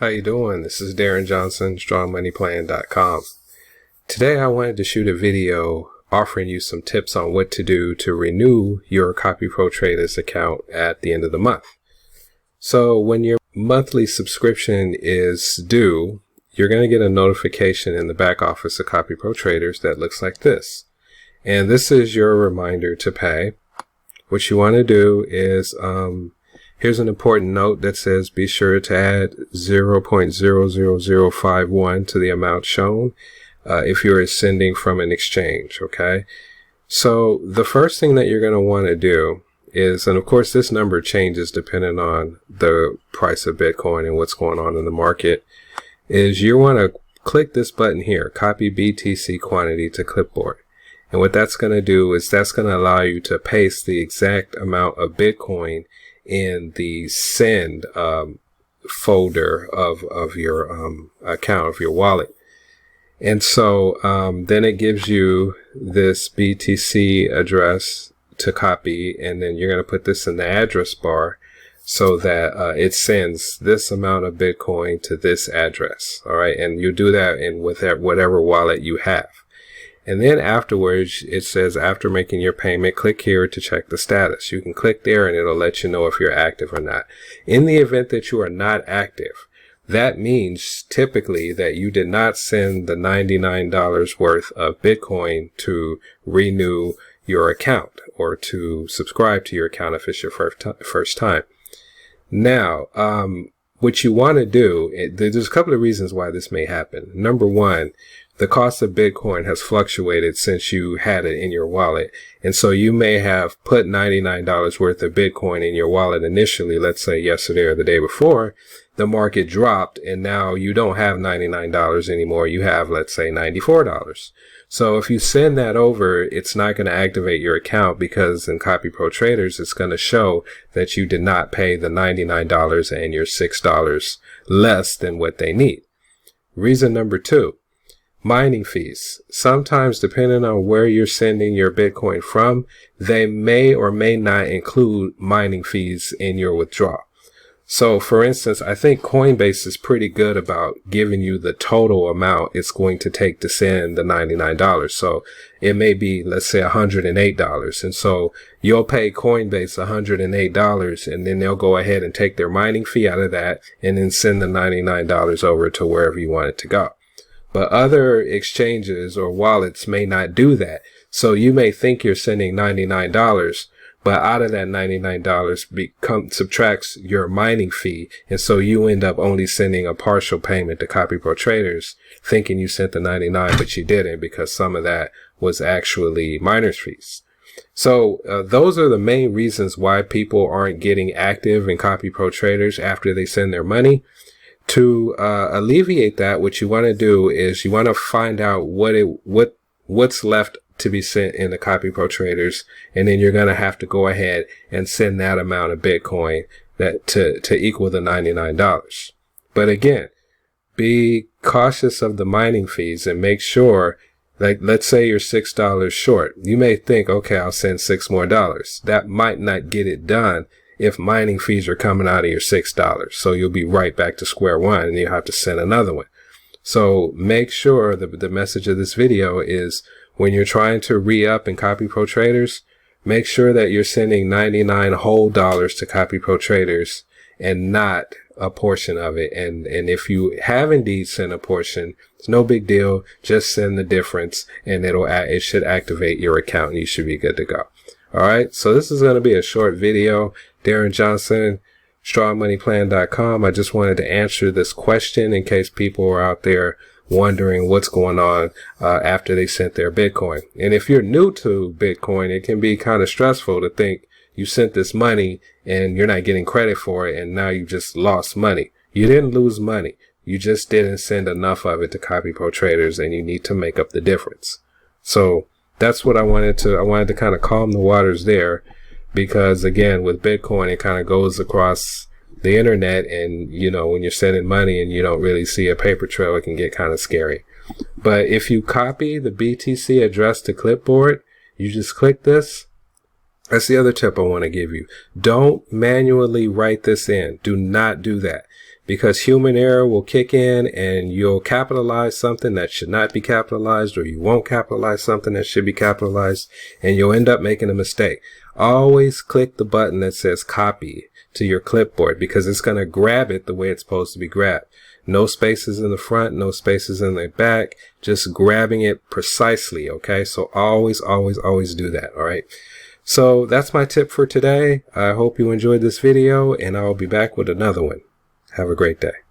How you doing? This is Darren Johnson, strongmoneyplan.com. Today I wanted to shoot a video offering you some tips on what to do to renew your CopyPro Traders account at the end of the month. So when your monthly subscription is due, you're going to get a notification in the back office of CopyPro Traders that looks like this. And this is your reminder to pay. What you want to do is, here's an important note that says be sure to add 0.00051 to the amount shown if you're sending from an exchange, okay? So the first thing that you're going to want to do is, and of course this number changes depending on the price of Bitcoin and what's going on in the market, is you want to click this button here, copy BTC quantity to clipboard. And what that's going to do is that's going to allow you to paste the exact amount of Bitcoin in the send folder of your account, of your wallet. And so then it gives you this BTC address to copy, and then you're going to put this in the address bar so that it sends this amount of Bitcoin to this address. All right, and you do that in whatever wallet you have. And then afterwards, it says after making your payment, click here to check the status. You can click there and it'll let you know if you're active or not. In the event that you are not active, that means typically that you did not send the $99 worth of Bitcoin to renew your account or to subscribe to your account if it's your first time. Now, what you want to do, there's a couple of reasons why this may happen. Number one, the cost of Bitcoin has fluctuated since you had it in your wallet. And so you may have put $99 worth of Bitcoin in your wallet initially, let's say yesterday or the day before. The market dropped and now you don't have $99 anymore. You have, let's say, $94. So if you send that over, it's not going to activate your account because in CopyPro Traders, it's going to show that you did not pay the $99 and you're $6 less than what they need. Reason number two. Mining fees. Sometimes, depending on where you're sending your Bitcoin from, they may or may not include mining fees in your withdrawal. So, for instance, I think Coinbase is pretty good about giving you the total amount it's going to take to send the $99. So it may be, let's say, $108. And so you'll pay Coinbase $108 and then they'll go ahead and take their mining fee out of that and then send the $99 over to wherever you want it to go. But other exchanges or wallets may not do that. So you may think you're sending $99, but out of that $99 subtracts your mining fee. And so you end up only sending a partial payment to CopyPro Traders, thinking you sent the $99, but you didn't because some of that was actually miners fees. So those are the main reasons why people aren't getting active in CopyPro Traders after they send their money. To alleviate that, what you want to do is you want to find out what's left to be sent in the CopyPro Traders, and then you're going to have to go ahead and send that amount of Bitcoin that to equal the $99. But again, be cautious of the mining fees and make sure, like, let's say you're $6 short. You may think, okay, I'll send $6 more. That might not get it done if mining fees are coming out of your $6. So you'll be right back to square one and you'll have to send another one. So make sure that the message of this video is when you're trying to re-up in CopyPro Traders, make sure that you're sending 99 whole dollars to CopyPro Traders and not a portion of it. And if you have indeed sent a portion, it's no big deal. Just send the difference and it should activate your account and you should be good to go. All right. So this is going to be a short video. Darren Johnson, strongmoneyplan.com. I just wanted to answer this question in case people are out there wondering what's going on after they sent their Bitcoin. And if you're new to Bitcoin, it can be kind of stressful to think you sent this money and you're not getting credit for it and now you just lost money. You didn't lose money. You just didn't send enough of it to CopyPro Traders and you need to make up the difference. So that's what I wanted to kind of calm the waters there. Because again, with Bitcoin, it kind of goes across the internet and, you know, when you're sending money and you don't really see a paper trail, it can get kind of scary. But if you copy the BTC address to clipboard, you just click this. That's the other tip I want to give you. Don't manually write this in. Do not do that. because human error will kick in and you'll capitalize something that should not be capitalized, or you won't capitalize something that should be capitalized, and you'll end up making a mistake. Always click the button that says copy to your clipboard, because it's going to grab it the way it's supposed to be grabbed. No spaces in the front, no spaces in the back, just grabbing it precisely. Okay. So always do that. All right. So that's my tip for today. I hope you enjoyed this video, and I'll be back with another one. Have a great day.